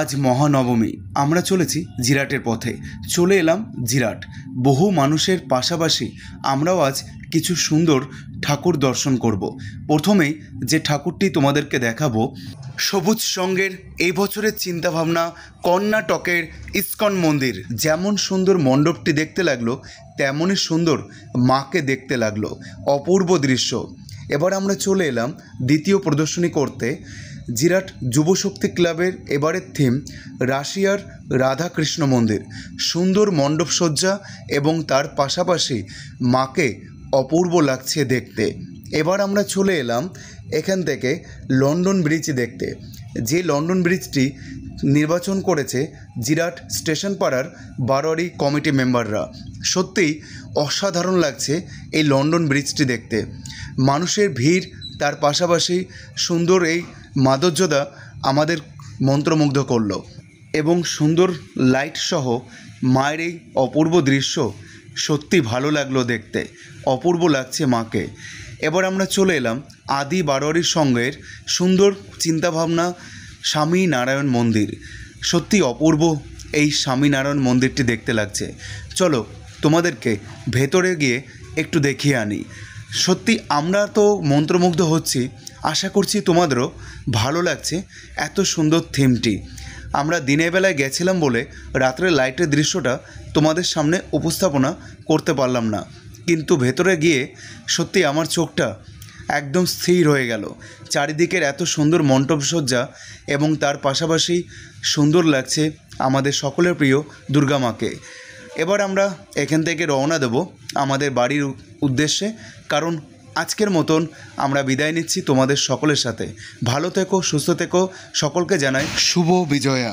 আজ মহানবমী। আমরা চলেছি জিরাটের পথে। চলে এলাম জিরাট। বহু মানুষের পাশাপাশি আমরাও আজ কিছু সুন্দর ঠাকুর দর্শন করব। প্রথমেই যে ঠাকুরটি তোমাদেরকে দেখাবো, সবুজ সঙ্গের এই বছরের চিন্তাভাবনা কর্ণাটকের ইস্কন মন্দির। যেমন সুন্দর মণ্ডপটি দেখতে লাগলো, তেমনই সুন্দর মাকে দেখতে লাগলো। অপূর্ব দৃশ্য। এবার আমরা চলে এলাম দ্বিতীয় প্রদর্শনী করতে। জিরাট যুবশক্তি ক্লাবের এবারের থিম রাশিয়ার রাধাকৃষ্ণ মন্দির। সুন্দর মণ্ডপসজ্জা এবং তার পাশাপাশি মাকে অপূর্ব লাগছে দেখতে। এবার আমরা চলে এলাম এখান থেকে লন্ডন ব্রিজ দেখতে। যে লন্ডন ব্রিজটি নির্বাচন করেছে জিরাট স্টেশন পাড়ার বারোয়ারি কমিটি মেম্বাররা। সত্যিই অসাধারণ লাগছে এই লন্ডন ব্রিজটি দেখতে। মানুষের ভিড়, তার পাশাপাশি সুন্দর এই মাধুর্যতা আমাদের মন্ত্রমুগ্ধ করলো এবং সুন্দর লাইট সহ মায়ের এই অপূর্ব দৃশ্য সত্যি ভালো লাগলো দেখতে। অপূর্ব লাগছে মাকে। এবার আমরা চলে এলাম আদি বারোয়ারির সঙ্গের সুন্দর চিন্তাভাবনা স্বামী নারায়ণ মন্দির। সত্যি অপূর্ব এই স্বামী নারায়ণ মন্দিরটি দেখতে লাগছে। চলো তোমাদেরকে ভেতরে গিয়ে একটু দেখিয়ে আনি। সত্যি আমরা তো মন্ত্রমুগ্ধ হচ্ছি, আশা করছি তোমাদেরও ভালো লাগছে এত সুন্দর থিমটি। আমরা দিনের বেলায় গেছিলাম বলে রাত্রে লাইটের দৃশ্যটা তোমাদের সামনে উপস্থাপনা করতে পারলাম না, কিন্তু ভেতরে গিয়ে সত্যি আমার চোখটা একদম স্থির হয়ে গেল। চারিদিকের এত সুন্দর মণ্ডপসজ্জা এবং তার পাশাপাশি সুন্দর লাগছে আমাদের সকলের প্রিয় দুর্গা মাকে। এবার আমরা এখান থেকে রওনা দেব আমাদের বাড়ির উদ্দেশ্যে, কারণ আজকের মতন আমরা বিদায় নিচ্ছি তোমাদের সকলের সাথে। ভালো থেকো, সুস্থ থেকো, সকলকে জানাই শুভ বিজয়া।